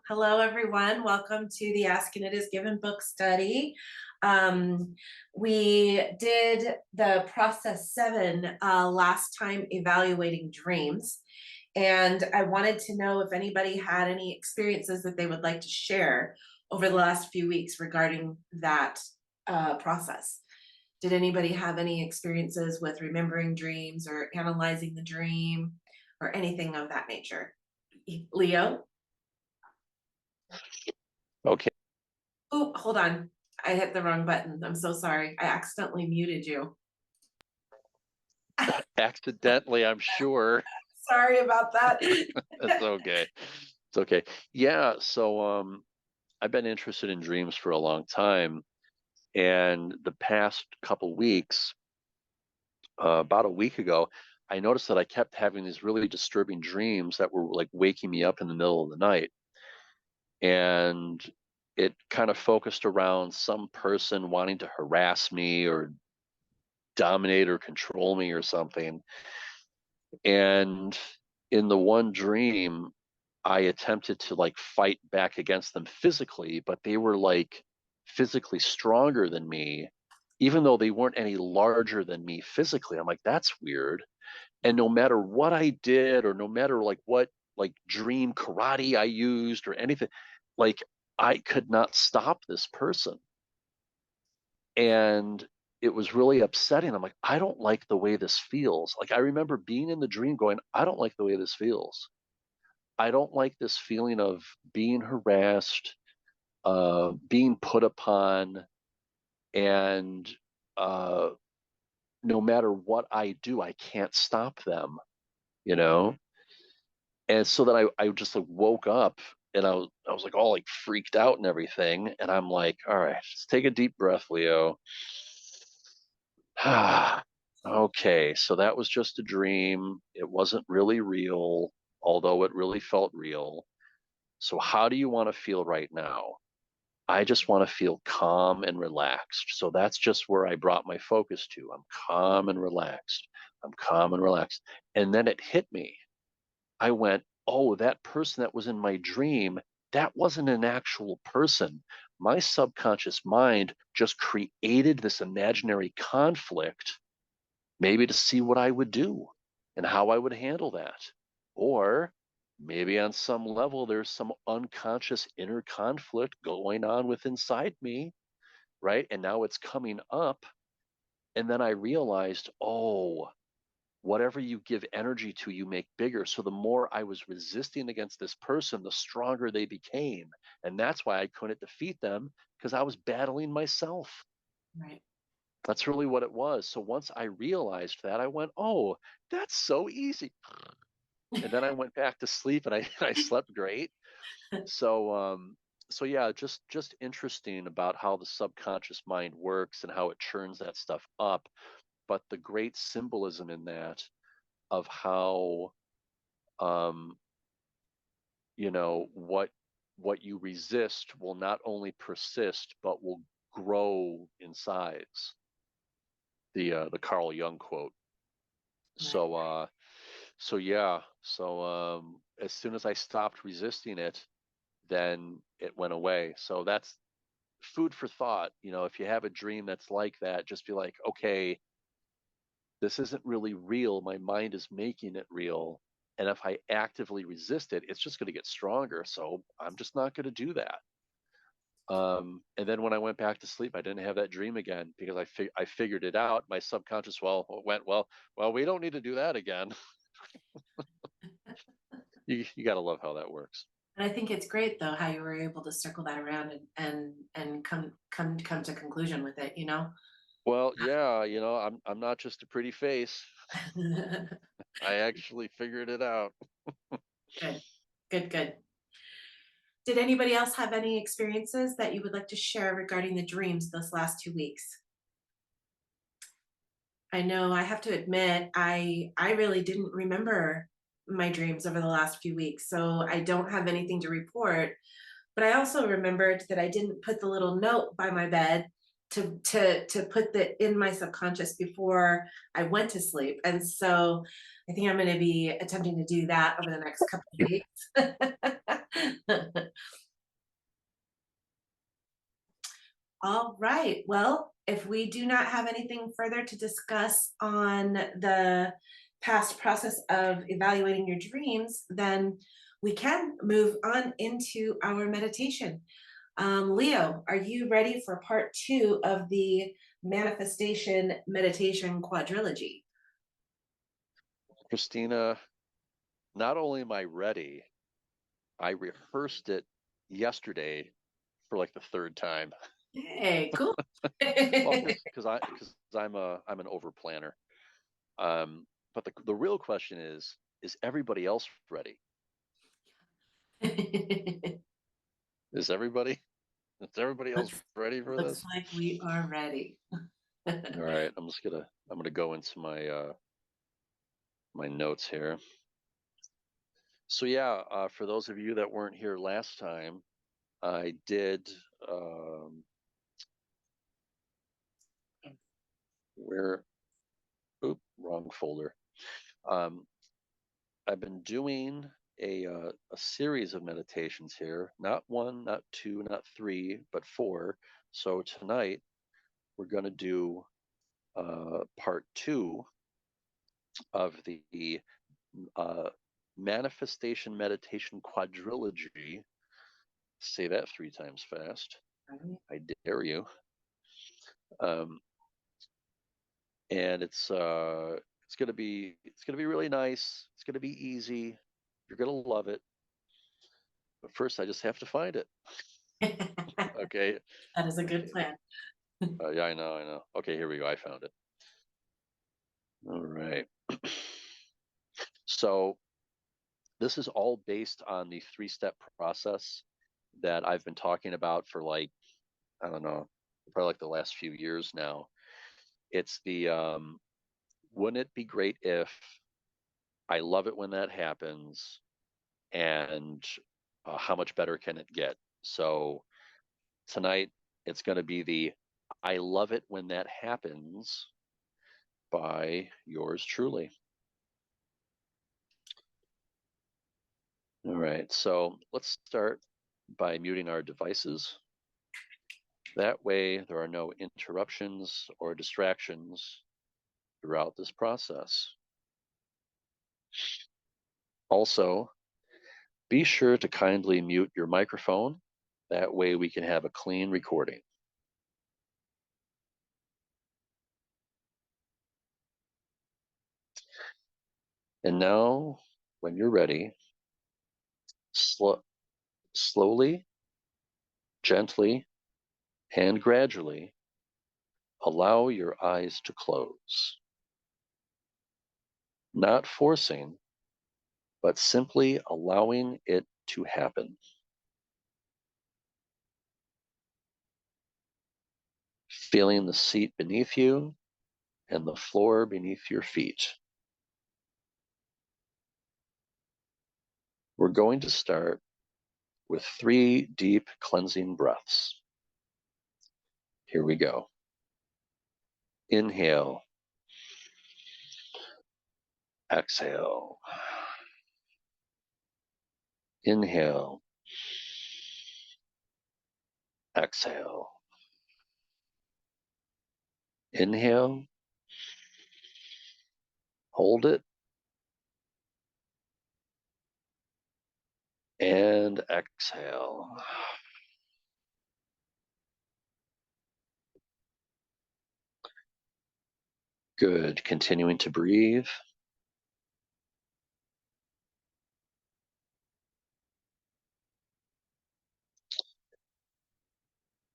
Hello everyone. Welcome to the Ask and It Is Given book study. Um, we did the process 7 last time, evaluating dreams. And I wanted to know if anybody had any experiences that they would like to share over the last few weeks regarding that process. Did anybody have any experiences with remembering dreams or analyzing the dream or anything of that nature? Leo? Okay. Oh, hold on. I hit the wrong button. I'm so sorry. I accidentally muted you. Accidentally, I'm sure. Sorry about that. That's okay. It's okay. Yeah, so I've been interested in dreams for a long time, and the past couple weeks, about a week ago, I noticed that I kept having these really disturbing dreams that were like waking me up in the middle of the night. And it kind of focused around some person wanting to harass me or dominate or control me or something. And in the one dream, I attempted to like fight back against them physically, but they were like physically stronger than me, even though they weren't any larger than me physically. I'm like, that's weird. And no matter what I did, or no matter like what like dream karate I used or anything, like I could not stop this person. And it was really upsetting. I'm like, I don't like the way this feels. Like I remember being in the dream going, I don't like the way this feels. I don't like this feeling of being harassed, being put upon, and uh, no matter what I do, I can't stop them, you know? And so then I just like woke up, and I was like all like freaked out and everything. And I'm like, all right, just take a deep breath, Leo. Okay, so that was just a dream. It wasn't really real, although it really felt real. So how do you want to feel right now? I just want to feel calm and relaxed. So that's just where I brought my focus to. I'm calm and relaxed. I'm calm and relaxed. And then it hit me. I went, oh, that person that was in my dream, that wasn't an actual person. My subconscious mind just created this imaginary conflict, maybe to see what I would do and how I would handle that. Or maybe on some level, there's some unconscious inner conflict going on with inside me, right? And now it's coming up. And then I realized, oh, whatever you give energy to, you make bigger. So the more I was resisting against this person, the stronger they became. And that's why I couldn't defeat them, because I was battling myself. Right. That's really what it was. So once I realized that, I went, oh, that's so easy. And then I went back to sleep, and I, I slept great. So yeah, just interesting about how the subconscious mind works and how it churns that stuff up. But the great symbolism in that of how um, what you resist will not only persist but will grow in size. The Carl Jung quote. Right. So yeah, as soon as I stopped resisting it, then it went away. So that's food for thought. If you have a dream that's like that, just be like, okay, this isn't really real. My mind is making it real. And if I actively resist it, it's just going to get stronger. So I'm just not going to do that. And then when I went back to sleep, I didn't have that dream again, because I figured it out. My subconscious went, well, we don't need to do that again. You got to love how that works. And I think it's great though how you were able to circle that around and come to conclusion with it, you know? Well, yeah, I'm not just a pretty face. I actually figured it out. Good. Good, good. Did anybody else have any experiences that you would like to share regarding the dreams this last 2 weeks? I know I have to admit, I really didn't remember my dreams over the last few weeks, so I don't have anything to report. But I also remembered that I didn't put the little note by my bed to put that in my subconscious before I went to sleep. And so I think I'm going to be attempting to do that over the next couple of weeks. All right, well, if we do not have anything further to discuss on the past process of evaluating your dreams, then we can move on into our meditation. Leo, are you ready for part 2 of the manifestation meditation quadrilogy? Christina, not only am I ready, I rehearsed it yesterday for like the third time. Hey, cool. Well, because I'm an over planner. But the real question is everybody else ready? Is everybody is everybody else looks, ready for looks this? like we are ready. All right, I'm gonna go into my notes here. So yeah, for those of you that weren't here last time, I did where wrong folder. Um, I've been doing a series of meditations here, not one, not two, not three, but four. So tonight we're going to do part 2 of the uh, manifestation meditation quadrilogy. Say that 3 times fast. I dare you. Um, and it's gonna be really nice. It's gonna be easy. You're gonna love it. But first, I just have to find it. Okay. That is a good Okay. plan. Yeah, I know. I know. Okay, here we go. I found it. All right. So this is all based on the 3-step process that I've been talking about for like, I don't know, probably like the last few years now. It's the wouldn't it be great if, I love it when that happens, and how much better can it get? So tonight it's going to be the I love it when that happens by yours truly. All right, so let's start by muting our devices. That way there are no interruptions or distractions throughout this process. Also, be sure to kindly mute your microphone. That way we can have a clean recording. And now, when you're ready, slowly, gently, and gradually allow your eyes to close. Not forcing, but simply allowing it to happen. Feeling the seat beneath you and the floor beneath your feet. We're going to start with 3 deep cleansing breaths. Here we go. Inhale. Exhale. Inhale. Exhale. Inhale. Hold it. And exhale. Good. Continuing to breathe.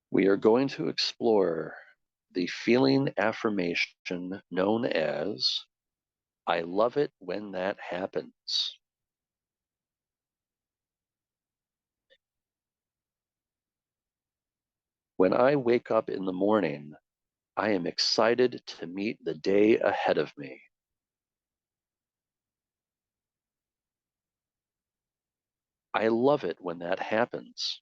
We are going to explore the feeling affirmation known as I love it when that happens. When I wake up in the morning, I am excited to meet the day ahead of me. I love it when that happens.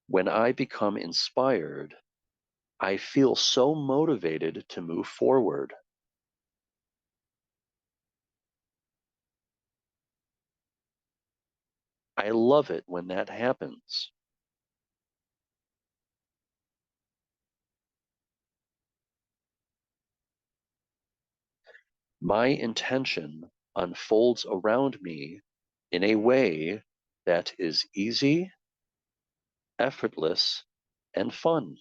When I become inspired, I feel so motivated to move forward. I love it when that happens. My intention unfolds around me in a way that is easy, effortless, and fun.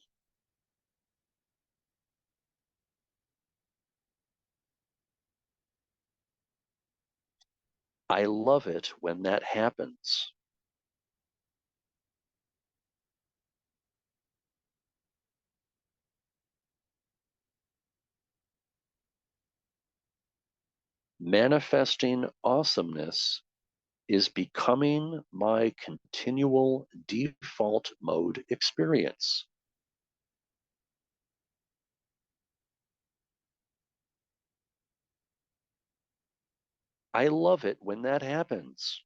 I love it when that happens. Manifesting awesomeness is becoming my continual default mode experience. I love it when that happens.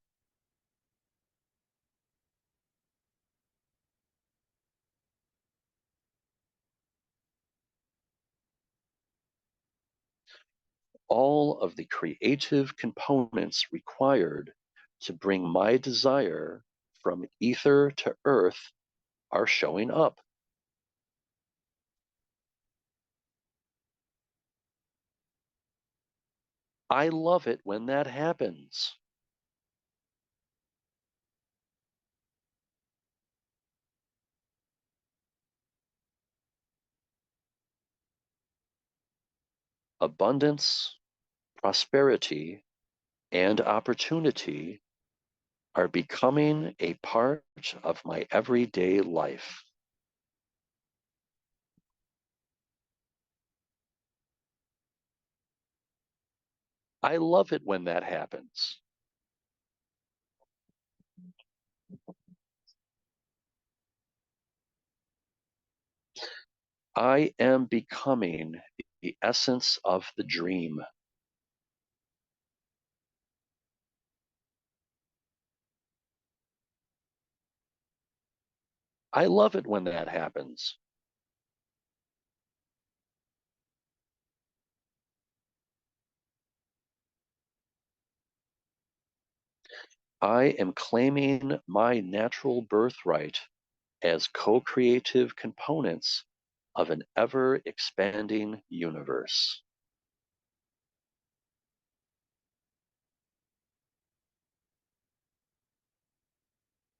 All of the creative components required to bring my desire from ether to earth are showing up. I love it when that happens. Abundance, prosperity, and opportunity are becoming a part of my everyday life. I love it when that happens. I am becoming the essence of the dream. I love it when that happens. I am claiming my natural birthright as co-creative components of an ever-expanding universe.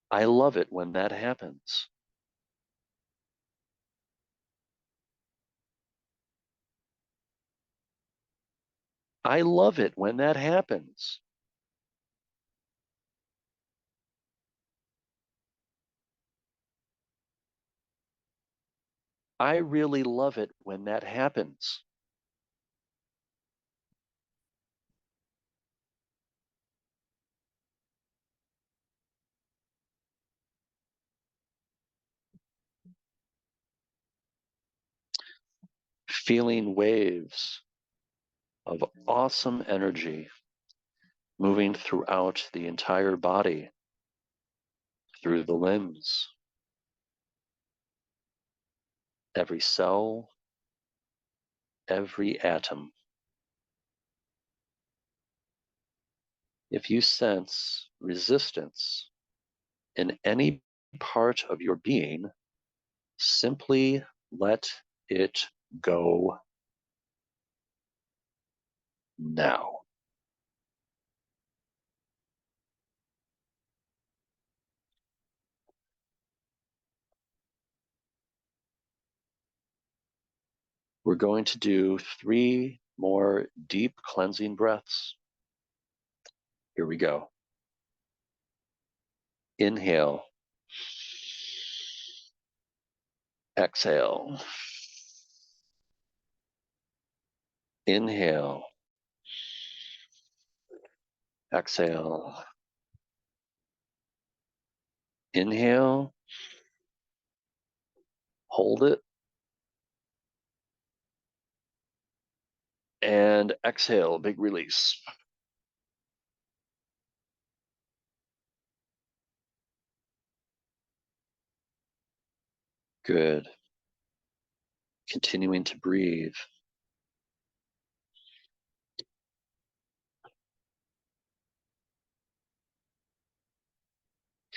I love it when that happens. I love it when that happens. I really love it when that happens. Feeling waves of awesome energy moving throughout the entire body, through the limbs, every cell, every atom. If you sense resistance in any part of your being, simply let it go now. We're going to do 3 more deep cleansing breaths. Here we go. Inhale. Exhale. Inhale. Exhale. Inhale. Hold it. And exhale, big release. Good. Continuing to breathe.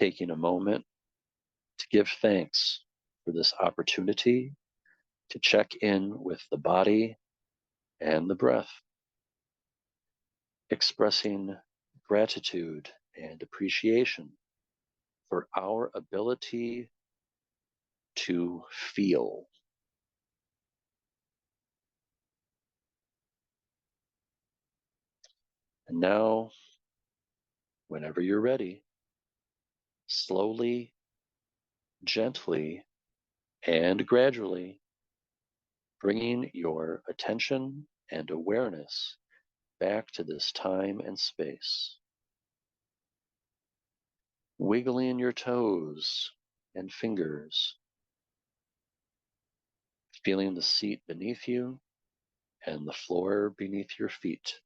taking a moment to give thanks for this opportunity to check in with the body and the breath, expressing gratitude and appreciation for our ability to feel. And now, whenever you're ready, slowly, gently, and gradually bringing your attention and awareness back to this time and space. Wiggling your toes and fingers, feeling the seat beneath you and the floor beneath your feet.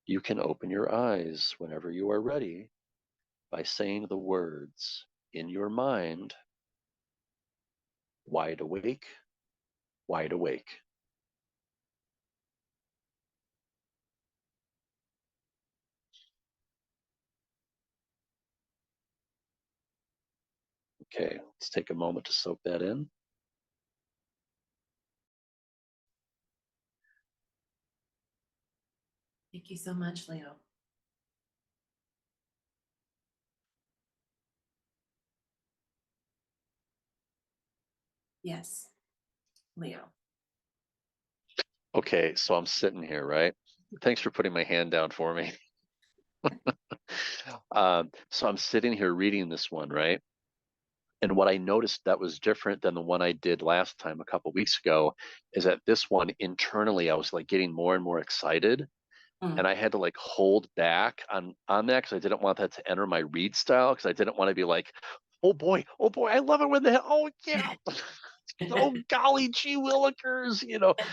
You can open your eyes whenever you are ready by saying the words in your mind, wide awake, wide awake. Okay, let's take a moment to soak that in. Thank you so much, Leo. Yes, Leo. Okay, so I'm sitting here, right? Thanks for putting my hand down for me. So I'm sitting here reading this one, right? And what I noticed that was different than the one I did last time a couple weeks ago is that this one internally I was like getting more and more excited, and I had to like hold back on that because I didn't want that to enter my read style, because I didn't want to be like, oh boy, I love it when they, oh yeah, oh golly gee willikers,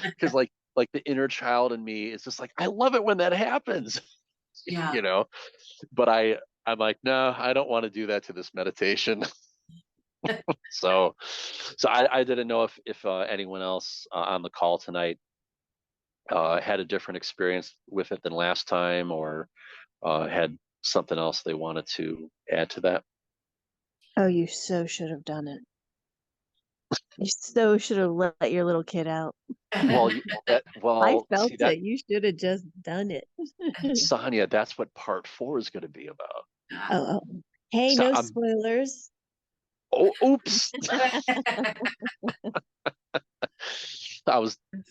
because like the inner child in me is just like, I love it when that happens, Yeah. you know. But I'm like, no, I don't want to do that to this meditation. So I didn't know if anyone else on the call tonight had a different experience with it than last time, or had something else they wanted to add to that. Oh, you so should have done it. You so should have let your little kid out. Well, I felt see that, it. You should have just done it. Sonia, that's what part 4 is going to be about. Oh. Hey, So no spoilers. Oh, oops.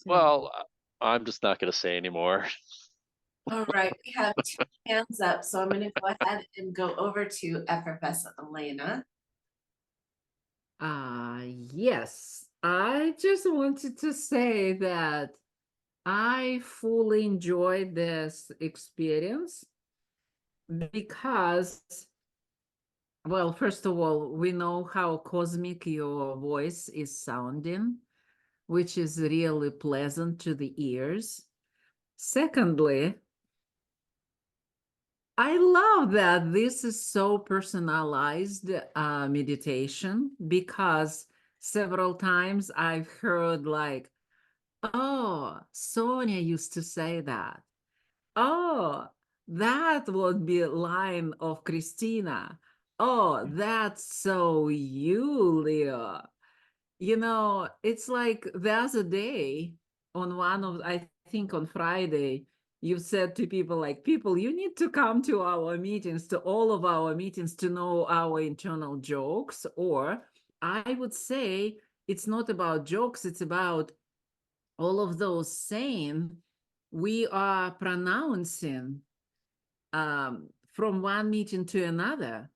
Well, I'm just not going to say anymore. All right, we have 2 hands up, so I'm gonna go ahead and go over to Effervescent Elena. Yes, I just wanted to say that I fully enjoyed this experience because, well, first of all, we know how cosmic your voice is sounding, which is really pleasant to the ears. Secondly, I love that this is so personalized meditation, because several times I've heard like, oh, Sonia used to say that. Oh, that would be a line of Christina. Oh, that's so you, Leo. It's like the other day I think on Friday, you said to people like, people, you need to come to our meetings, to all of our meetings, to know our internal jokes. Or I would say it's not about jokes, it's about all of those saying we are pronouncing from one meeting to another.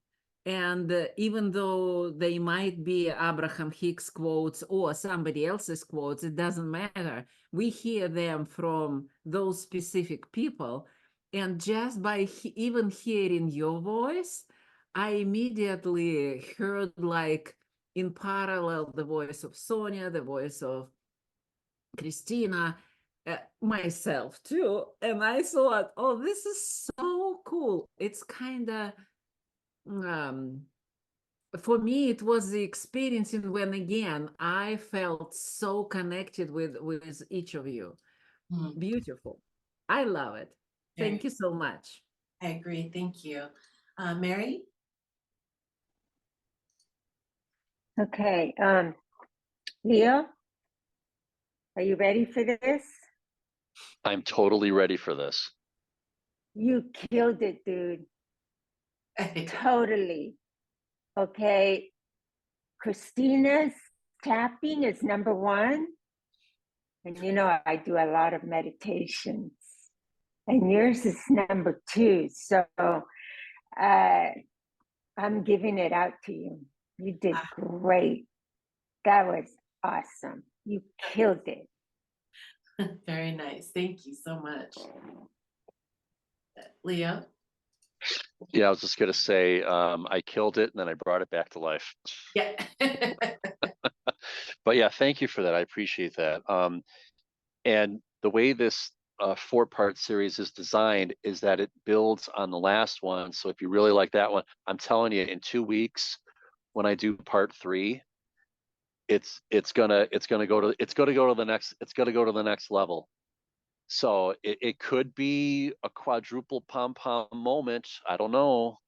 And even though they might be Abraham Hicks quotes or somebody else's quotes, it doesn't matter. We hear them from those specific people. And just by even hearing your voice, I immediately heard, like, in parallel, the voice of Sonia, the voice of Christina, myself too. And I thought, oh, this is so cool. It's kind of, for me, it was the experience in when, again, I felt so connected with each of you. Beautiful. I love it. Thank you so much. I agree. Thank you. Mary? Okay, Leo, are you ready for this? I'm totally ready for this. You killed it, dude. Totally. Okay, Christina's tapping is number one. And you know, I do a lot of meditations. And yours is number two. So I'm giving it out to you. You did great. That was awesome. You killed it. Very nice. Thank you so much. Leo? Yeah, I was just gonna say, I killed it and then I brought it back to life. Yeah. But yeah, thank you for that. I appreciate that. And the way this 4-part series is designed is that it builds on the last one. So if you really like that one, I'm telling you, in 2 weeks when I do part 3, it's gonna go to the next level. So it could be a quadruple pom pom moment. I don't know.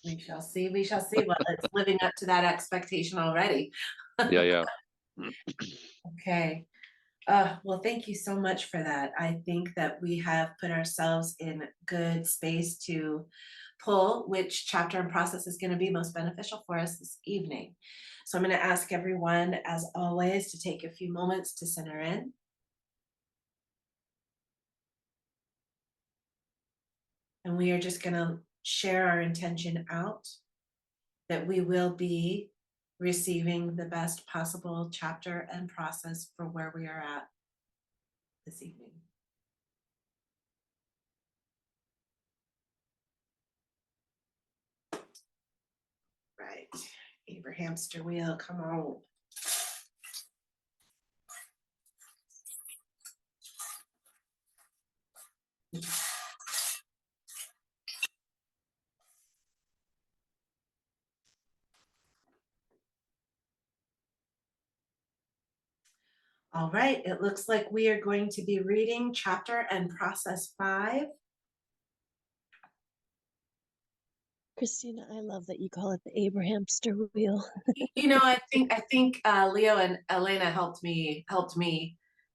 We shall see. We shall see. Well, it's living up to that expectation already. Yeah. Okay. Well, thank you so much for that. I think that we have put ourselves in good space to pull which chapter and process is going to be most beneficial for us this evening. So I'm going to ask everyone, as always, to take a few moments to center in. And we are just going to share our intention out that we will be receiving the best possible chapter and process for where we are at this evening. Right, Abrahamster wheel, come on. All right, it looks like we are going to be reading chapter and process 5. Christina, I love that you call it the Abrahamster wheel. You know, I think Leo and Elena helped me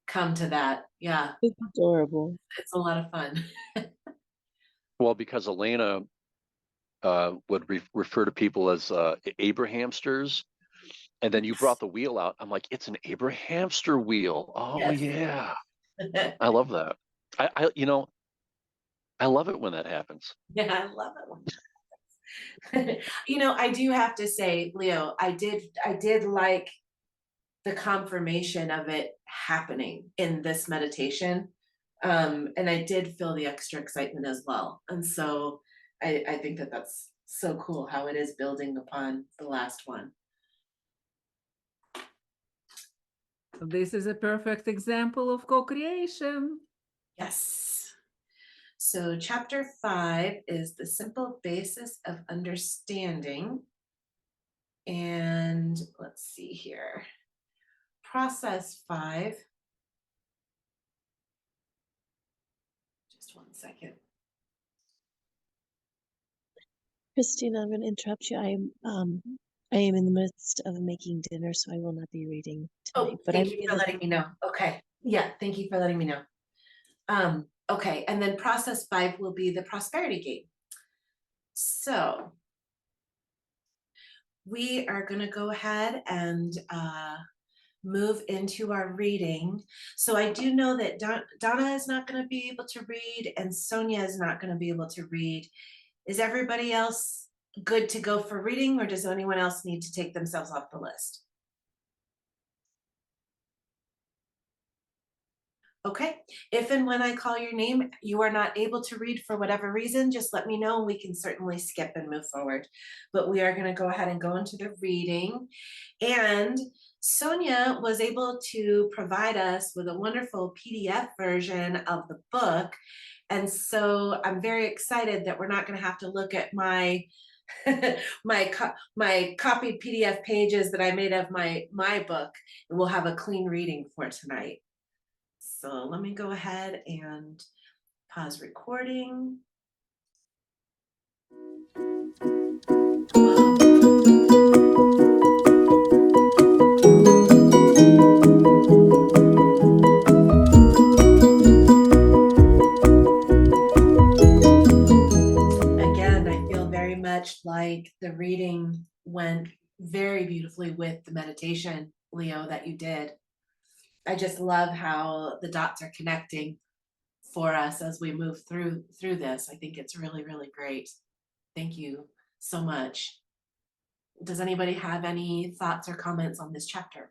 come to that. Yeah, It's adorable. it's a lot of fun. Well, because Elena would refer to people as Abrahamsters, and then you brought the wheel out. I'm like, it's an Abrahamster wheel. Oh Yes. yeah, I love that. I I love it when that happens. Yeah, I love it. You know, I do have to say, Leo, I did like the confirmation of it happening in this meditation. And I did feel the extra excitement as well. And so I think that that's so cool how it is building upon the last one. This is a perfect example of co-creation. Yes. So chapter 5 is the simple basis of understanding. And let's see here. Process 5. Just one second. Christina, I'm going to interrupt you. I am in the midst of making dinner, so I will not be reading tonight. Oh, But thank you for will letting me know. Okay. Yeah, thank you for letting me know. Okay, and then process 5 will be the prosperity gate. So we are going to go ahead and move into our reading. So I do know that Donna is not going to be able to read and Sonia is not going to be able to read. Is everybody else good to go for reading, or does anyone else need to take themselves off the list? Okay, if and when I call your name, you are not able to read for whatever reason, just let me know and we can certainly skip and move forward. But we are going to go ahead and go into the reading. And Sonia was able to provide us with a wonderful PDF version of the book. And so I'm very excited that we're not going to have to look at my my copied PDF pages that I made of my book, and we'll have a clean reading for tonight. So let me go ahead and pause recording. Again, I feel very much like the reading went very beautifully with the meditation, Leo, that you did. I just love how the dots are connecting for us as we move through this. I think it's really, really great. Thank you so much. Does anybody have any thoughts or comments on this chapter?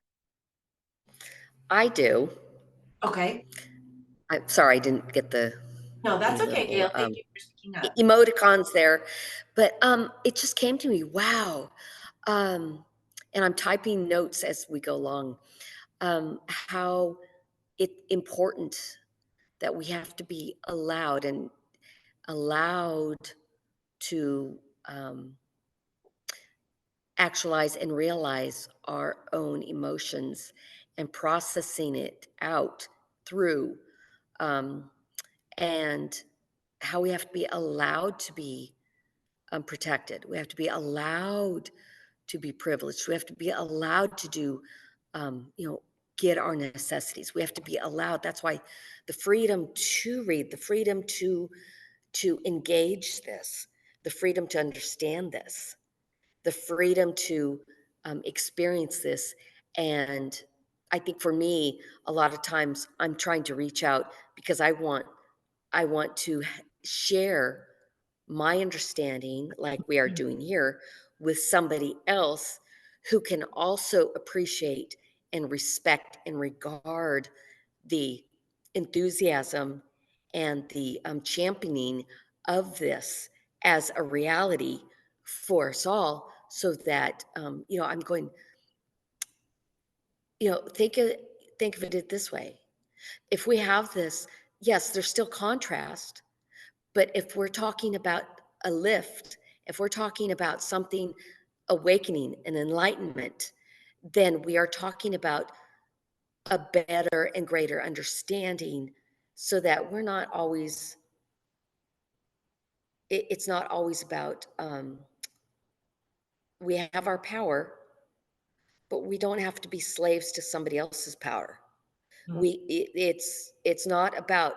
I do. Okay. I'm sorry, I didn't get the No, that's the okay, little Gail. Thank you for speaking up. emoticons there, but it just came to me. Wow, and I'm typing notes as we go along. How it important that we have to be allowed to actualize and realize our own emotions and processing it out through, and how we have to be allowed to be protected. We have to be allowed to be privileged. We have to be allowed to do, get our necessities. We have to be allowed. That's why the freedom to read, the freedom to engage this, the freedom to understand this, the freedom to experience this. And I think for me, a lot of times I'm trying to reach out because I want to share my understanding, like we are doing here, with somebody else who can also appreciate and respect and regard the enthusiasm and the championing of this as a reality for us all, so that I'm going, think of it this way. If we have this, yes, there's still contrast, but if we're talking about a lift, if we're talking about something awakening and enlightenment, then we are talking about a better and greater understanding, so that we're not always, it's not always about, we have our power, but we don't have to be slaves to somebody else's power. It's not about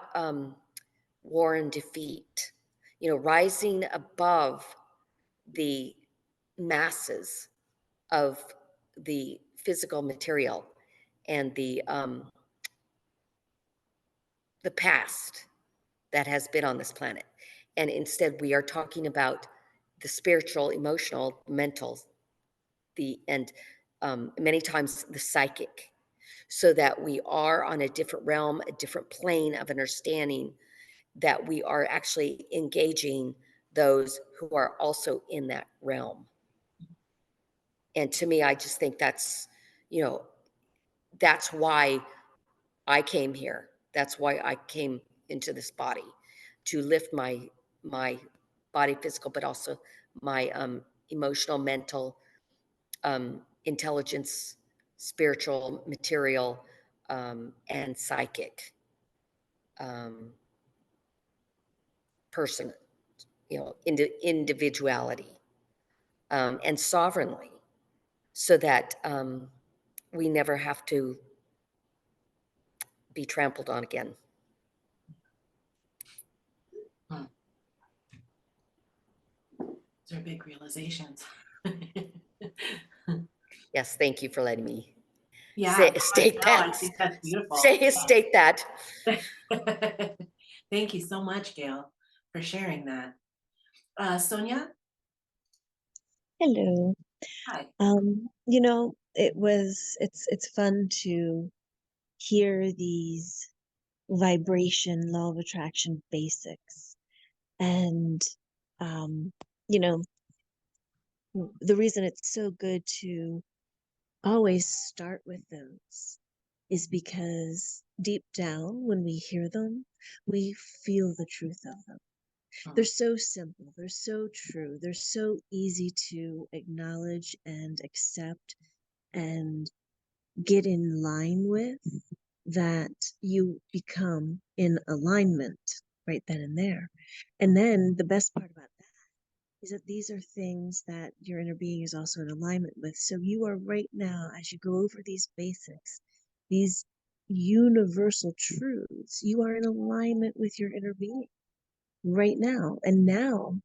war and defeat, rising above the masses of the physical material and the past that has been on this planet. And instead, we are talking about the spiritual, emotional, mental, and many times the psychic, so that we are on a different realm, a different plane of understanding, that we are actually engaging those who are also in that realm. And to me, I just think that's, that's why I came here. That's why I came into this body, to lift my body, physical, but also my emotional, mental, intelligence, spiritual, material, and psychic person, individuality, and sovereignly, so that we never have to be trampled on again. Those are big realizations. Yes, thank you for letting me Yeah, state no, that. I think that's beautiful. State that. Thank you so much, Gail, for sharing that. Sonia? Hello. Hi. It's fun to hear these vibration, law of attraction basics. And, you know, the reason it's so good to always start with those is because deep down, when we hear them, we feel the truth of them. They're so simple, they're so true, they're so easy to acknowledge and accept and get in line with, that you become in alignment right then and there. And then the best part about that is that these are things that your inner being is also in alignment with. So you are right now, as you go over these basics, these universal truths, you are in alignment with your inner being right now. And now,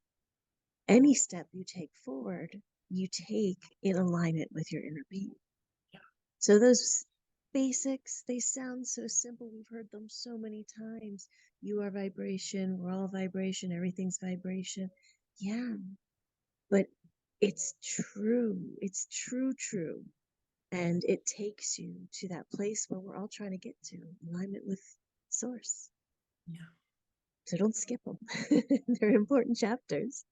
any step you take forward, you take in alignment with your inner being. Yeah. So those basics, they sound so simple. We've heard them so many times. You are vibration, we're all vibration, everything's vibration. Yeah, but it's true. It's true. And it takes you to that place where we're all trying to get to, alignment with source. Yeah. So don't skip them. They're important chapters.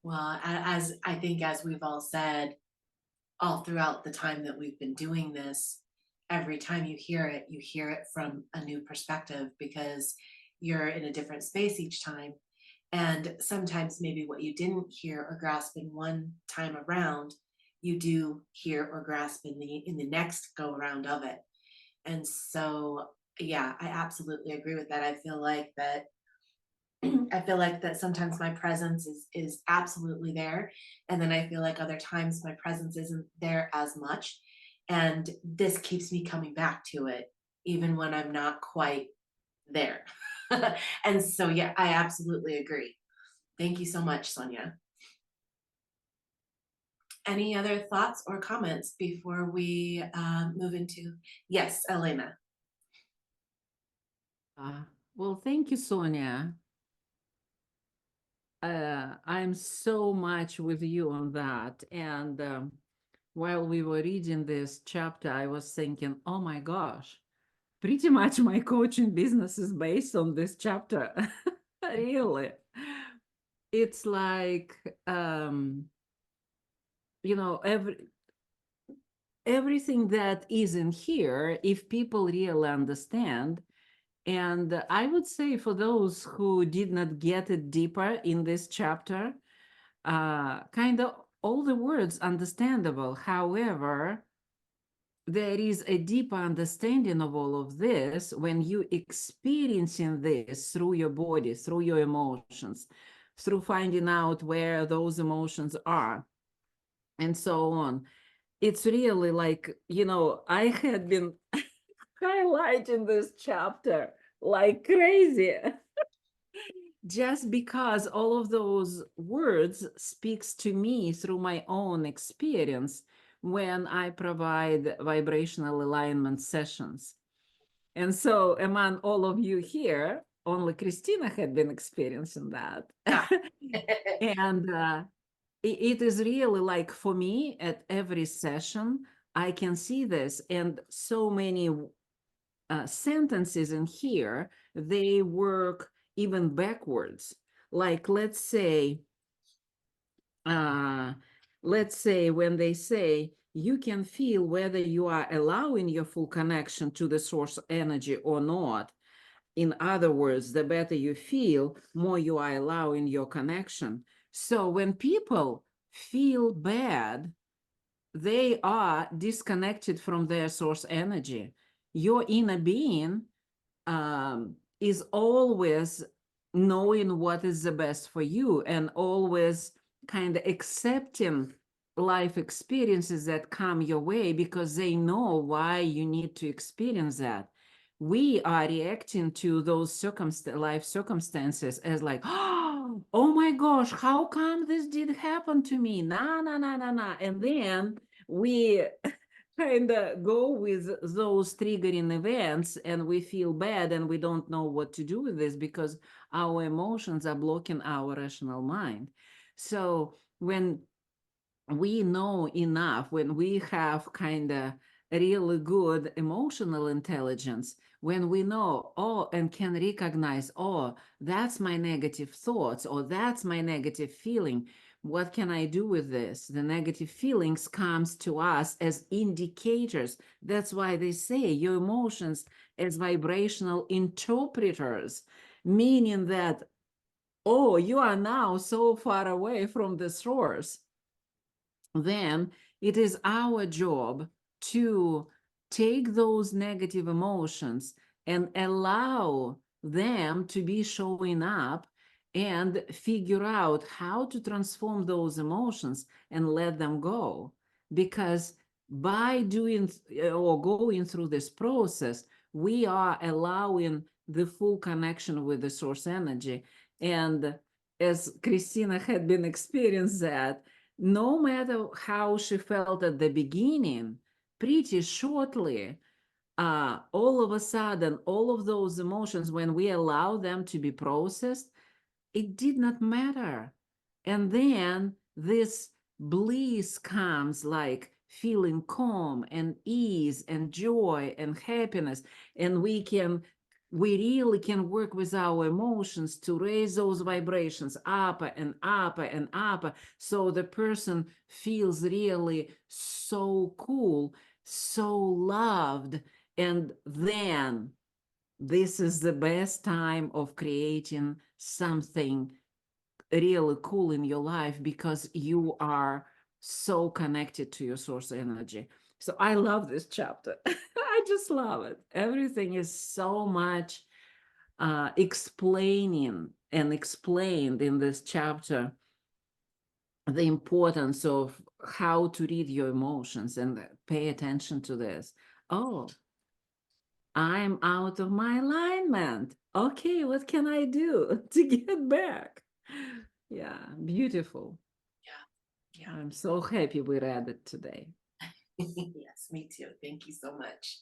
Well, as I think, as we've all said, all throughout the time that we've been doing this, every time you hear it from a new perspective, because you're in a different space each time. And sometimes maybe what you didn't hear or grasp in one time around, you do hear or grasp in the next go around of it. And so, yeah, I absolutely agree with that. I feel like that sometimes my presence is absolutely there, and then I feel like other times my presence isn't there as much, and this keeps me coming back to it even when I'm not quite there. And so, yeah, I absolutely agree. Thank you so much, Sonia. Any other thoughts or comments before we move into, yes, Elena? Well, thank you, Sonia. I'm so much with you on that. And while we were reading this chapter, I was thinking, oh my gosh, pretty much my coaching business is based on this chapter. Really. It's like, you know, everything that is in here, if people really understand. And I would say for those who did not get it deeper in this chapter, kind of all the words understandable. However, there is a deeper understanding of all of this when you experiencing this through your body, through your emotions, through finding out where those emotions are, and so on. It's really like, you know, I had been highlighting this chapter like crazy. Just because all of those words speaks to me through my own experience when I provide vibrational alignment sessions. And so among all of you here, only Christina had been experiencing that. Yeah. And it is really like, for me, at every session, I can see this, and so many sentences in here, they work even backwards. Like, let's say when they say, you can feel whether you are allowing your full connection to the source energy or not. In other words, the better you feel, more you are allowing your connection. So when people feel bad, they are disconnected from their source energy. Your inner being is always knowing what is the best for you, and always kind of accepting life experiences that come your way, because they know why you need to experience that. We are reacting to those life circumstances as like, oh my gosh, how come this did happen to me? Nah. And then we kind of go with those triggering events, and we feel bad, and we don't know what to do with this because our emotions are blocking our rational mind. So when we know enough, when we have kind of really good emotional intelligence, when we know, oh, and can recognize, oh, that's my negative thoughts, or that's my negative feeling, what can I do with this? The negative feelings comes to us as indicators. That's why they say your emotions as vibrational interpreters, meaning that, oh, you are now so far away from the source. Then it is our job to take those negative emotions and allow them to be showing up, and figure out how to transform those emotions and let them go. Because by doing or going through this process, we are allowing the full connection with the source energy. And as Christina had been experienced that, no matter how she felt at the beginning, pretty shortly, all of a sudden, all of those emotions, when we allow them to be processed, it did not matter. And then this bliss comes, like feeling calm and ease and joy and happiness. And we really can work with our emotions to raise those vibrations up and up and up. So the person feels really so cool, so loved. And then this is the best time of creating something really cool in your life, because you are so connected to your source energy. So I love this chapter. I just love it. Everything is so much explaining and explained in this chapter, the importance of how to read your emotions and pay attention to this. Oh, I'm out of my alignment. Okay, what can I do to get back? Yeah, beautiful. Yeah. I'm so happy we read it today. Yes, me too. Thank you so much.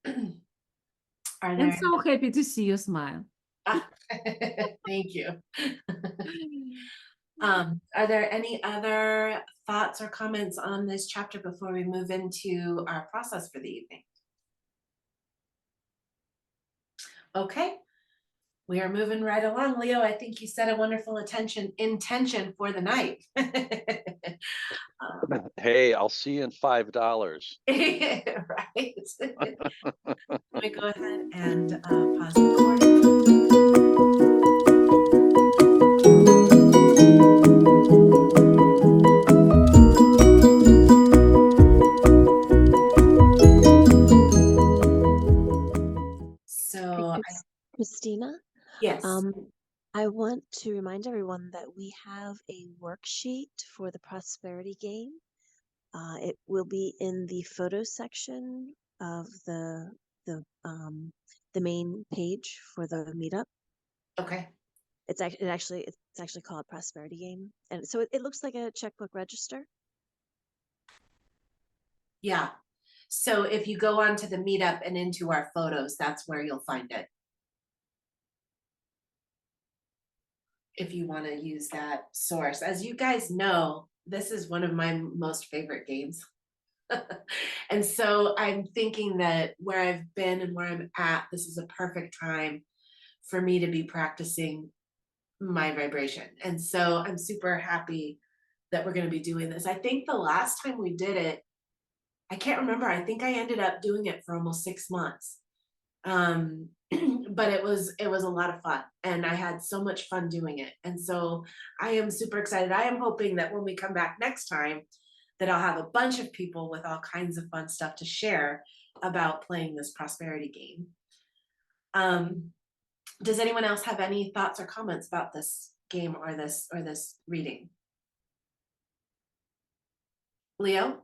Are I'm there so happy to see you smile. thank you. Are there any other thoughts or comments on this chapter before we move into our process for the evening? Okay, we are moving right along. Leo, I think you set a wonderful intention for the night. Hey, I'll see you in $5. Right. Let me go ahead and pause recording. So, Christina, yes. I want to remind everyone that we have a worksheet for the prosperity game. It will be in the photo section of the main page for the meetup. Okay. It's actually called Prosperity Game, and so it looks like a checkbook register. Yeah. So if you go onto the meetup and into our photos, that's where you'll find it. If you want to use that source. As you guys know, this is one of my most favorite games. And so I'm thinking that where I've been and where I'm at, this is a perfect time for me to be practicing my vibration. And so I'm super happy that we're going to be doing this. I think the last time we did it, I can't remember. I think I ended up doing it for almost 6 months. But it was a lot of fun, and I had so much fun doing it. And so I am super excited. I am hoping that when we come back next time, that I'll have a bunch of people with all kinds of fun stuff to share about playing this prosperity game. Does anyone else have any thoughts or comments about this game or this reading? Leo?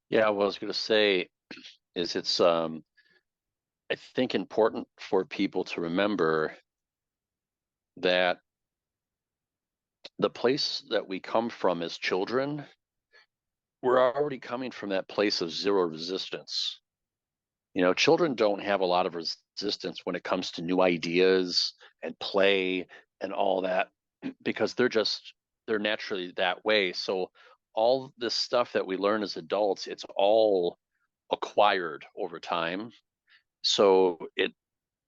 Yeah, what I was going to say is it's I think important for people to remember that the place that we come from as children, we're already coming from that place of zero resistance. You know, children don't have a lot of resistance when it comes to new ideas and play and all that, because they're naturally that way. So all this stuff that we learn as adults, it's all acquired over time. So it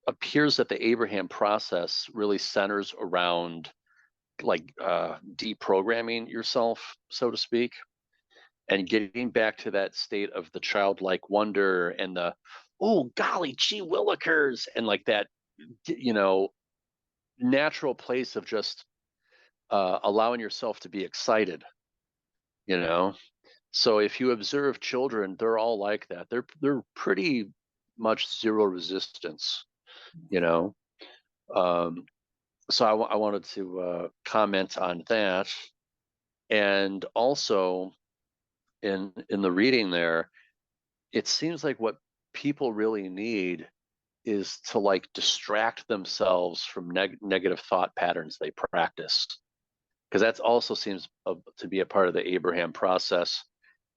appears that the Abraham process really centers around like deprogramming yourself, so to speak, and getting back to that state of the childlike wonder and the, oh golly gee willikers, and like that, you know, natural place of just allowing yourself to be excited, you know. So if you observe children, they're all like that. They're pretty much zero resistance, you know. So I wanted to comment on that, and also in the reading there, it seems like what people really need is to like distract themselves from negative thought patterns they practice, because that also seems to be a part of the Abraham process,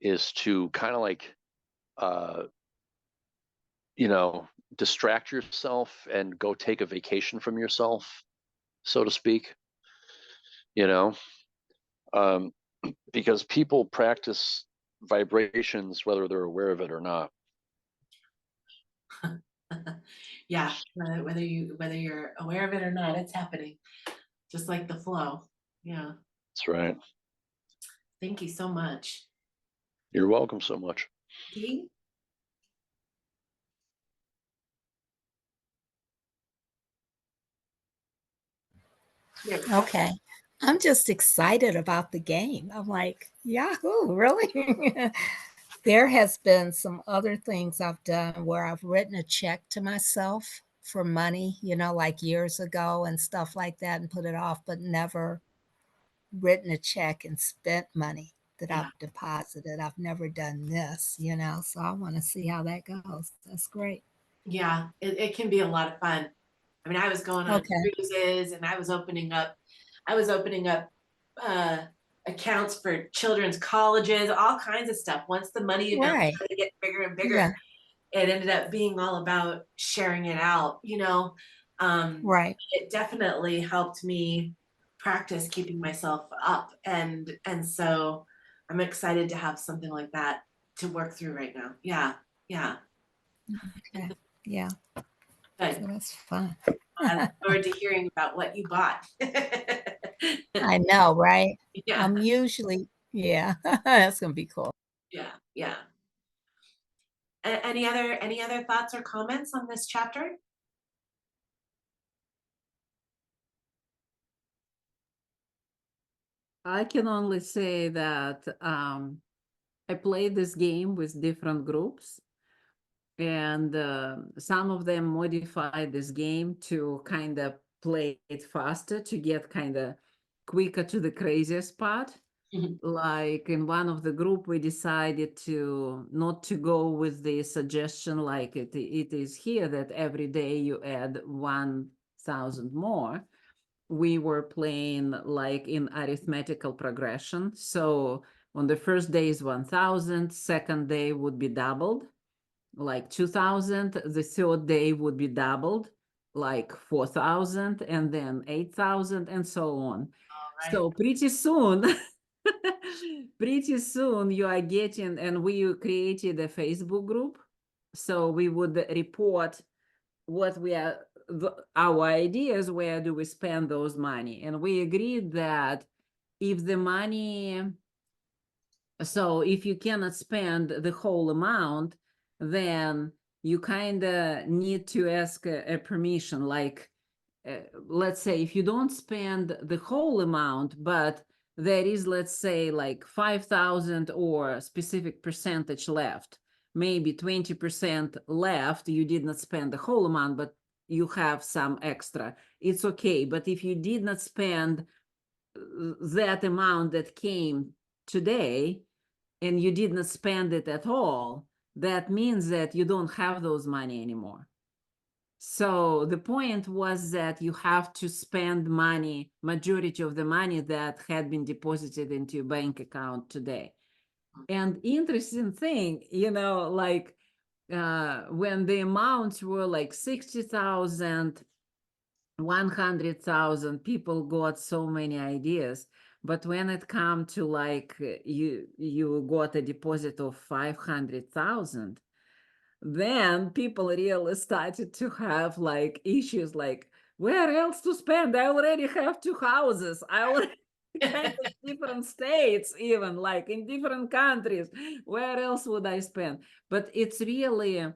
is to kind of like uh, distract yourself and go take a vacation from yourself, so to speak. You know, um, because people practice vibrations whether they're aware of it or not. Yeah, whether you're aware of it or not, it's happening, just like the flow. Yeah, That's right. thank you so much. You're welcome so much. Dee? Yeah. Okay. I'm just excited about the game. I'm like, Yahoo, really? There has been some other things I've done where I've written a check to myself for money, like years ago and stuff like that and put it off, but never written a check and spent money that Yeah. I've deposited. I've never done this, so I want to see how that goes. That's great. Yeah, it can be a lot of fun. I mean, I was going on Okay. cruises and I was opening up uh accounts for children's colleges, all kinds of stuff. Once the money Right. started to get bigger and bigger, Yeah. it ended up being all about sharing it out, Right. it definitely helped me practice keeping myself up, and so I'm excited to have something like that to work through right now. Yeah, yeah, Okay. Yeah. good. So that's fun. I look forward to hearing about what you bought. I know, right? Yeah, I'm usually, yeah, that's gonna be cool. yeah, yeah. Any other thoughts or comments on this chapter? I can only say that I played this game with different groups, and some of them modified this game to kind of play it faster to get kind of quicker to the craziest part. Mhm. Like in one of the group, we decided to not to go with the suggestion like it is here that every day you add 1,000 more. We were playing like in arithmetical progression. So on the first day is 1,000, second day would be doubled, like 2,000. The third day would be doubled, like 4,000, and then 8,000, and so on. All right. So pretty soon, pretty soon you are getting, and we created a Facebook group. So we would report what we are, our ideas, where do we spend those money. And we agreed that if the money, so if you cannot spend the whole amount, then you kind of need to ask a permission, like, let's say if you don't spend the whole amount, but there is, let's say, like 5,000 or specific percentage left, maybe 20% left, you did not spend the whole amount, but you have some extra, it's okay. But if you did not spend that amount that came today and you did not spend it at all, that means that you don't have those money anymore. So the point was that you have to spend money, majority of the money that had been deposited into your bank account today. And interesting thing, like when the amounts were like 60,000, 100,000, people got so many ideas. But when it come to like you got a deposit of 500,000, then people really started to have like issues like, where else to spend? I already have 2 houses. I already kind of different states, even like in different countries. Where else would I spend? But it's really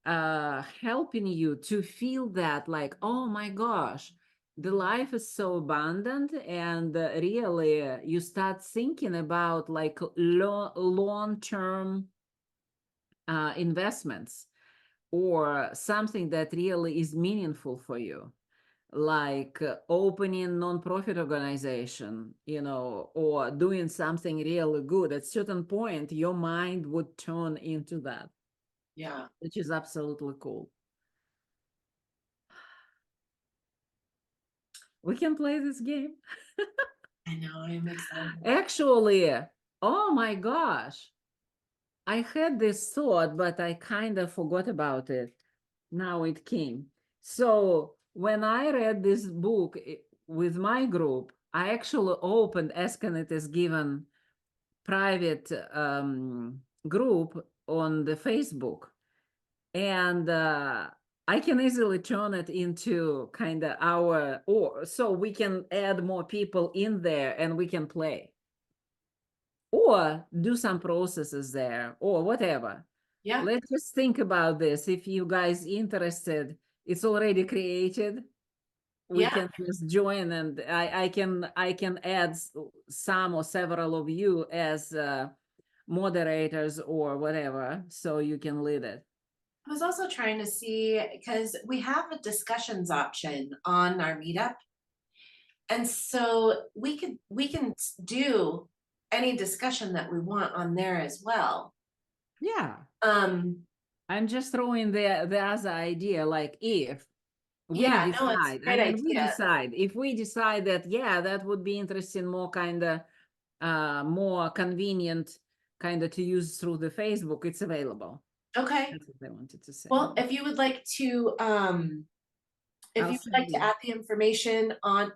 helping you to feel that like, oh my gosh, the life is so abundant, and really you start thinking about like long-term investments or something that really is meaningful for you. like opening non-profit organization, you know, or doing something really good, at certain point, your mind would turn into that, Yeah. which is absolutely cool. We can play this game. I know, I'm excited. Actually, oh my gosh, I had this thought, but I kind of forgot about it. Now it came. So when I read this book with my group, I actually opened Ask and It Is Given private group on the Facebook. And I can easily turn it into kind of our, or so we can add more people in there and we can play. Or do some processes there or whatever. Yeah, Let's just think about this. If you guys interested, it's already created. We Yeah. can just join, and I can add some or several of you as moderators or whatever, so you can lead it. I was also trying to see, because we have a discussions option on our meetup. And so we can do any discussion that we want on there as well. Yeah, Um, I'm just throwing the other idea, like if we Yeah, no, it's a decide, great we idea. decide, if we decide that, yeah, that would be interesting, more kind of more convenient kind of to use through the Facebook, it's available. Okay, That's what I wanted to say. well, if you would like to, if I'll you would send like to you. add the information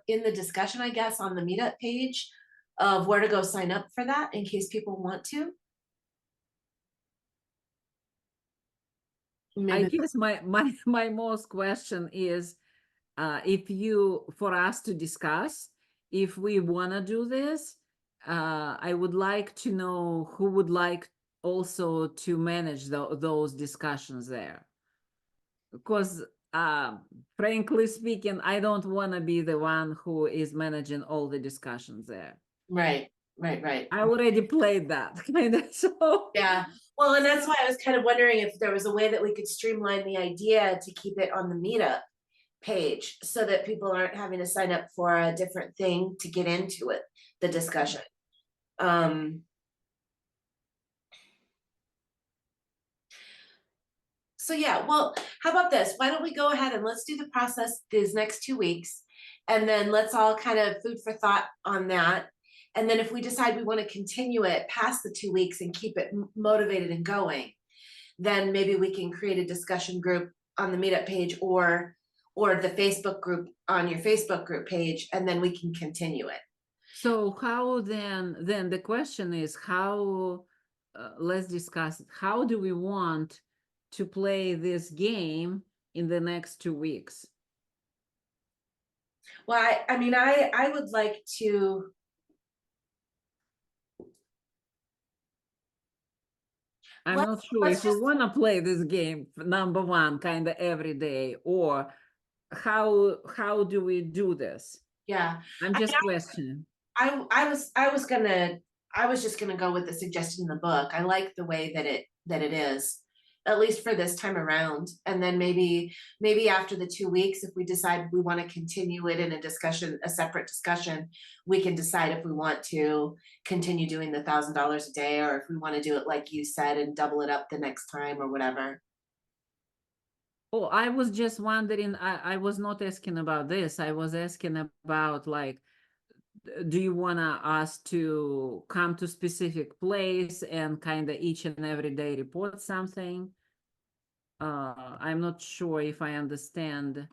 in the discussion, I guess, on the meetup page of where to go sign up for that in case people want to. I Maybe, guess my most question is, if you, for us to discuss, if we want to do this, I would like to know who would like also to manage those discussions there. Because frankly speaking, I don't want to be the one who is managing all the discussions there. right. I already played that kind of, so. Yeah, well, and that's why I was kind of wondering if there was a way that we could streamline the idea to keep it on the meetup page so that people aren't having to sign up for a different thing to get into it, the discussion. So yeah, well, how about this? Why don't we go ahead and let's do the process these next 2 weeks, and then let's all kind of food for thought on that. And then if we decide we want to continue it past the 2 weeks and keep it motivated and going, then maybe we can create a discussion group on the meetup page or the Facebook group on your Facebook group page, and then we can continue it. So how then the question is how, let's discuss it. How do we want to play this game in the next 2 weeks? Well, I mean, I would like to. I'm Let's- not sure let's if we just- want to play this game, number one, kind of every day, or how do we do this? Yeah, I'm just questioning. I was just gonna go with the suggestion in the book. I like the way that it is, at least for this time around. And then maybe after the 2 weeks, if we decide we want to continue it in a separate discussion, we can decide if we want to continue doing the $1,000 a day, or if we want to do it like you said and double it up the next time or whatever. Oh, I was just wondering, I was not asking about this. I was asking about, like, do you want us to come to specific place and kind of each and every day report something? I'm not sure if I understand.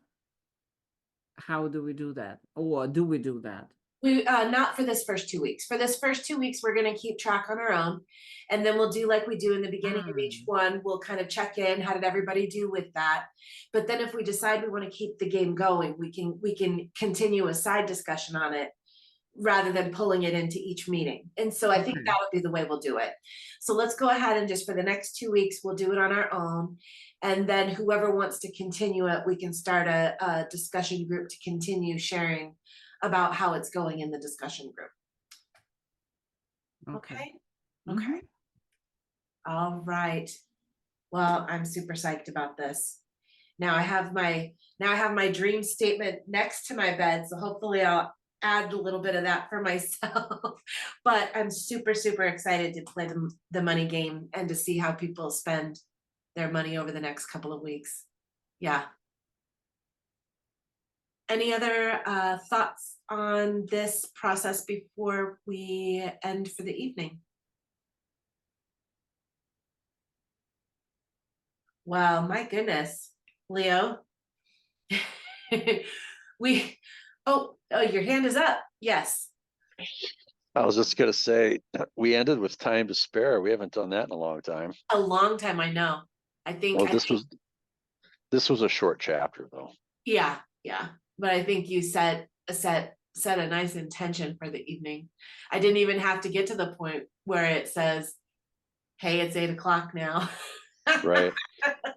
How do we do that? Or do we do that? We not for this first 2 weeks. For this first 2 weeks, we're gonna keep track on our own. And then we'll do like we do in the beginning of each one. We'll kind of check in. How did everybody do with that? But then if we decide we want to keep the game going, we can continue a side discussion on it rather than pulling it into each meeting. And so I think Okay. that'll be the way we'll do it. So let's go ahead and just for the next 2 weeks, we'll do it on our own. And then whoever wants to continue it, we can start a discussion group to continue sharing about how it's going in the discussion group. Okay. Mhm. All right. Well, I'm super psyched about this. now I have my dream statement next to my bed, so hopefully I'll add a little bit of that for myself. But I'm super, super excited to play the money game and to see how people spend their money over the next couple of weeks. Yeah. Any other thoughts on this process before we end for the evening? Wow, my goodness, Leo. Oh, your hand is up. Yes. I was just gonna say, we ended with time to spare. We haven't done that in a long time. A long time, I know. Well, this was a short chapter though. Yeah, but I think you set a nice intention for the evening. I didn't even have to get to the point where it says, hey, it's 8 o'clock now. Right.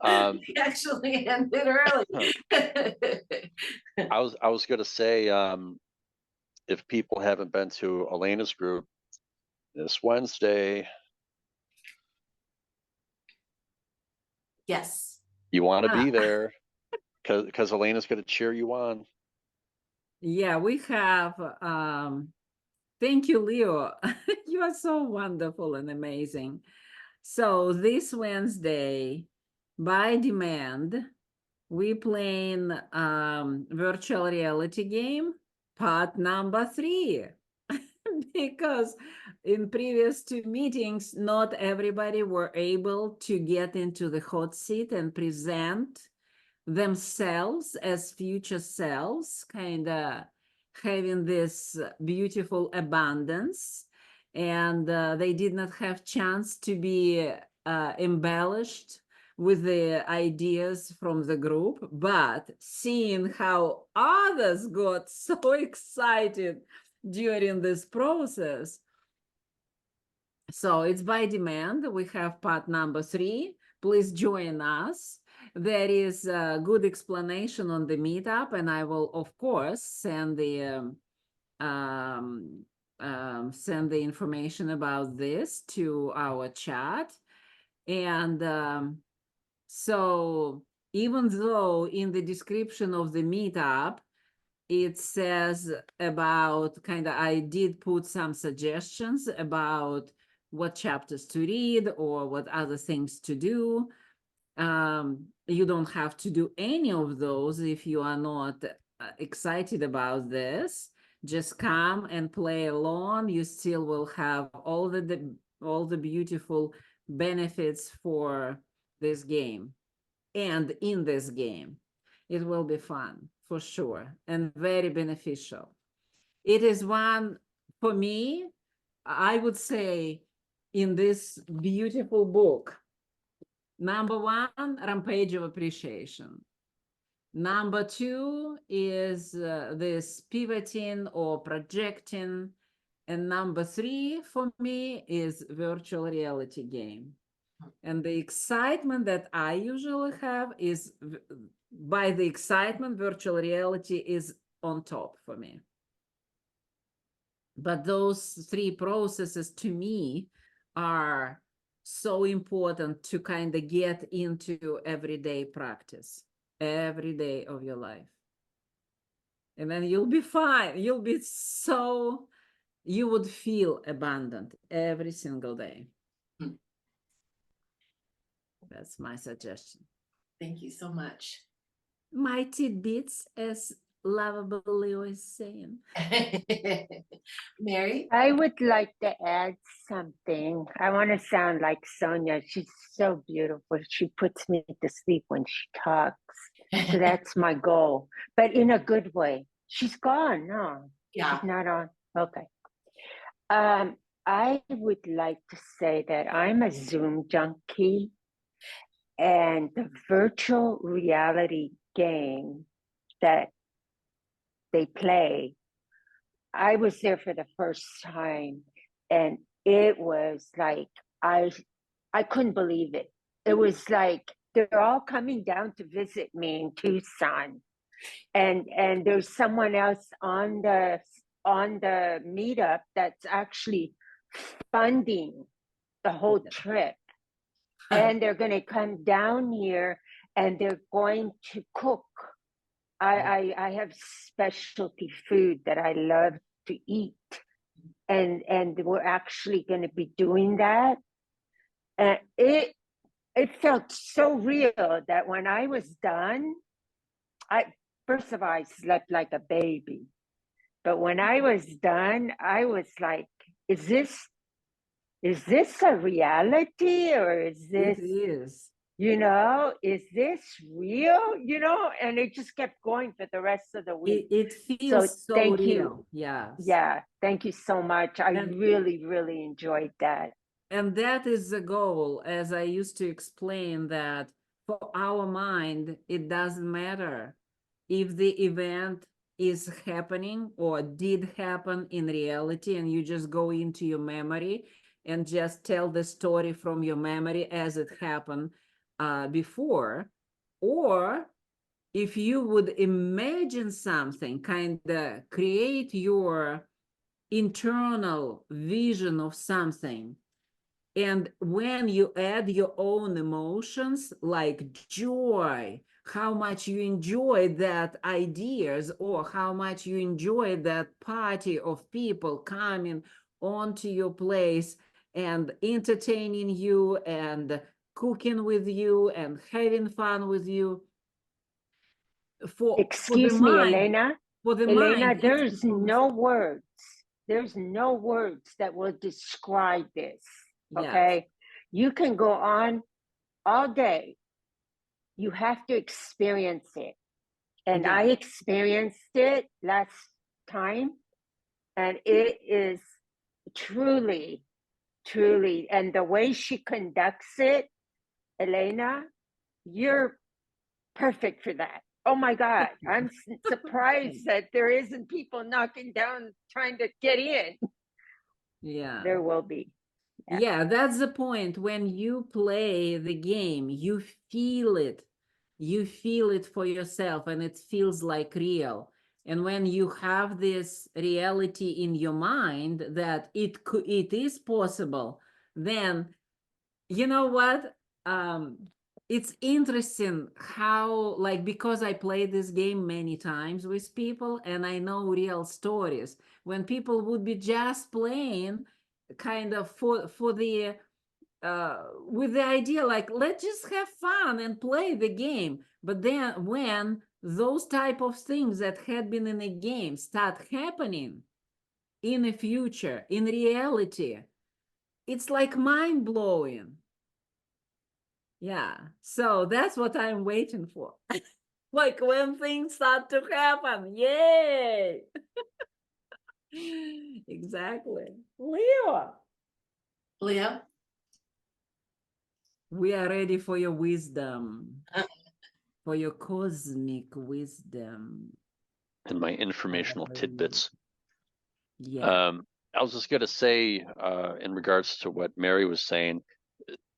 We actually ended early. I was gonna say, if people haven't been to Elena's group this Wednesday, Yes. you want to be there because Elena's going to cheer you on. Yeah, we have, thank you, Leo. You are so wonderful and amazing. So this Wednesday, by demand, we playing virtual reality game, part number 3. Because in previous 2 meetings, not everybody were able to get into the hot seat and present themselves as future selves, kind of having this beautiful abundance, and they did not have chance to be embellished with the ideas from the group, but seeing how others got so excited during this process. So it's by demand. We have part number 3. Please join us. There is a good explanation on the meetup, and I will, of course, send the information about this to our chat. And so even though in the description of the meetup, it says about I did put some suggestions about what chapters to read or what other things to do. You don't have to do any of those if you are not excited about this. Just come and play along. You still will have all the beautiful benefits for this game. And in this game, it will be fun for sure and very beneficial. It is one, for me, I would say, in this beautiful book. Number 1, Rampage of Appreciation. Number 2 is this pivoting or projecting. And number 3 for me is virtual reality game. And the excitement that I usually have is, by the excitement, virtual reality is on top for me. But those 3 processes to me are so important to kind of get into everyday practice, every day of your life. And then you'll be fine. You'll be so, you would feel abundant every single day. That's my suggestion. Thank you so much. My tidbits, as Lovable Leo is saying. Mary? I would like to add something. I want to sound like Sonia. She's so beautiful. She puts me to sleep when she talks. So that's my goal, but in a good way. She's gone. No, Yeah. she's not on. Okay. I would like to say that I'm a Zoom junkie, and the virtual reality game that they play, I was there for the first time, and it was like, I couldn't believe it. It was like they're all coming down to visit me in Tucson, and there's someone else on the meetup that's actually funding the whole trip. And they're going to come down here and they're going to cook. I have specialty food that I love to eat, and we're actually going to be doing that. And it felt so real that when I was done, first of all, I slept like a baby. But when I was done, I was like, is this a reality, or is this, It is. is this real? And it just kept going for the rest of the week. It So feels so thank you. real. Yes. Yeah, thank you so much. I And- really, really enjoyed that. And that is the goal, as I used to explain, that for our mind, it doesn't matter if the event is happening or did happen in reality, and you just go into your memory and just tell the story from your memory as it happened before. Or if you would imagine something, kind of create your internal vision of something. And when you add your own emotions like joy, how much you enjoy that ideas, or how much you enjoy that party of people coming onto your place and entertaining you and cooking with you and having fun with you. For the Excuse me, mind, Elena. for the Elena, mind, there's no words. There's no words that will describe this. Yes. Okay. You can go on all day. You have to experience it. And Yeah. I experienced it last time. And it is truly, truly. And the way she conducts it, Elena, you're perfect for that. Oh my God. I'm surprised that there isn't people knocking down trying to get in. Yeah. There will be. Yeah. Yeah, that's the point. When you play the game, you feel it. You feel it for yourself, and it feels like real. And when you have this reality in your mind that it is possible, then you know what? It's interesting how, like, because I played this game many times with people, and I know real stories when people would be just playing kind of for the with the idea like, let's just have fun and play the game. But then when those type of things that had been in a game start happening in the future, in reality, it's like mind-blowing. Yeah, so that's what I'm waiting for. Like when things start to happen. Yay! Exactly. Leo, Leo? we are ready for your wisdom, Uh. for your cosmic wisdom. And my informational tidbits. Yeah. I was just going to say, in regards to what Mary was saying,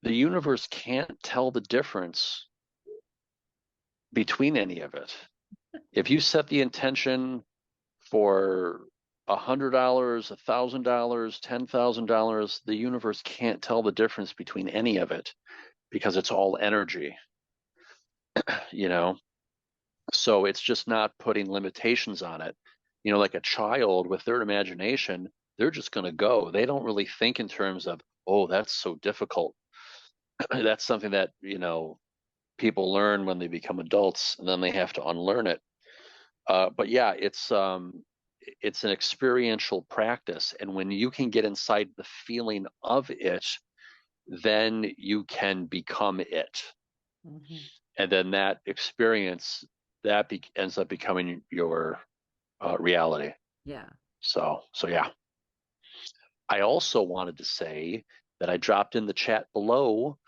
the universe can't tell the difference between any of it. If you set the intention for $100, $1,000, $10,000, the universe can't tell the difference between any of it because it's all energy, So it's just not putting limitations on it. Like a child with their imagination, they're just going to go. They don't really think in terms of, oh, that's so difficult. That's something that, people learn when they become adults, and then they have to unlearn it. But yeah, it's an experiential practice. And when you can get inside the feeling of it, then you can become it. Mhm. And then that experience, that ends up becoming your reality. Yeah. So yeah. I also wanted to say that I dropped in the chat below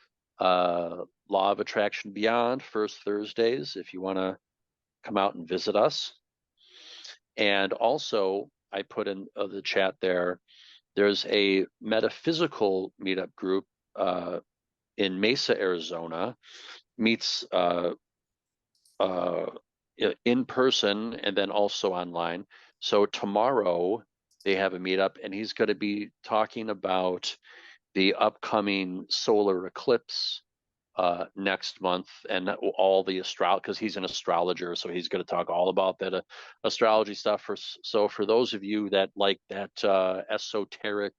Law of Attraction Beyond, first Thursdays, if you want to come out and visit us. And also, I put in the chat there's a metaphysical meetup group in Mesa, Arizona, meets in person and then also online. So tomorrow they have a meetup, and he's going to be talking about the upcoming solar eclipse next month, and all the because he's an astrologer, so he's going to talk all about that astrology stuff. So for those of you that like that esoteric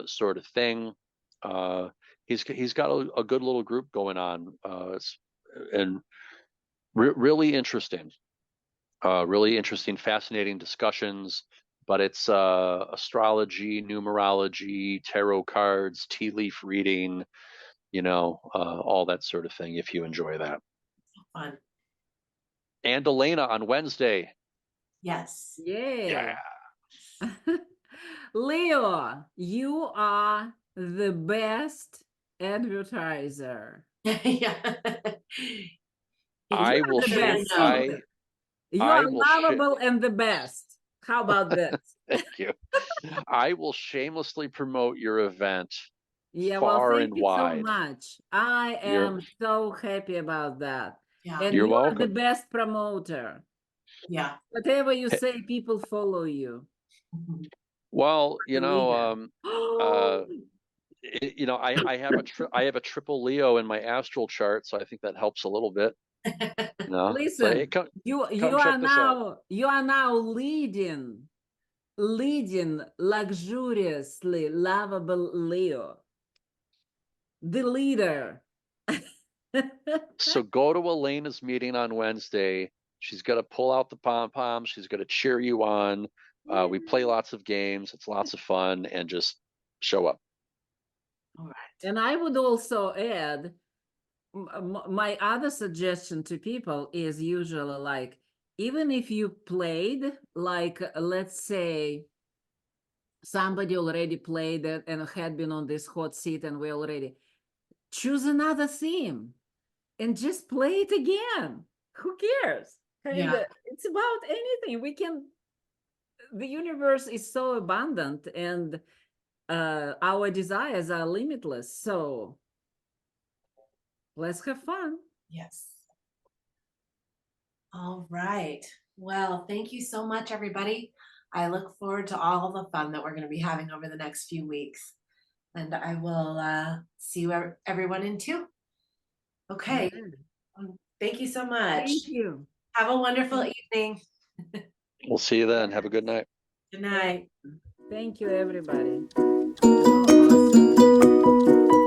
sort of thing, he's got a good little group going on, and really interesting, fascinating discussions. But it's astrology, numerology, tarot cards, tea leaf reading, all that sort of thing, if you enjoy that. Fun. And Elena on Wednesday. Yes. Yeah. Leo, you are the best advertiser. Yeah. I will the shame. best. You I are will lovable and the best. How about this? Thank you. I will shamelessly promote your event. Yeah, well, far thank and you so wide. much. I You're- am so happy about that. Yeah. And You're you are the welcome. best promoter. Yeah. Whatever you say, people follow you. Well, Leader. I have a triple Leo in my astral chart, so I think that helps a little bit. So, Listen, hey, come you check this out. are now leading luxuriously lovable Leo, the leader. So go to Elena's meeting on Wednesday. She's going to pull out the pom-poms. She's going to cheer you on. We play lots of games. It's lots of fun, and just show up. All right. And I would also add, my other suggestion to people is usually like, even if you played, like, let's say somebody already played it and had been on this hot seat, and we already choose another theme and just play it again. Who cares? Yeah. It's about anything. The universe is so abundant, and our desires are limitless. So let's have fun. Yes. All right. Well, thank you so much, everybody. I look forward to all the fun that we're going to be having over the next few weeks. And I will see you everyone in 2. Okay. Thank you so much. Thank you. Have a wonderful evening. We'll see you then. Have a good night. Good night. Thank you, everybody. Oh, awesome.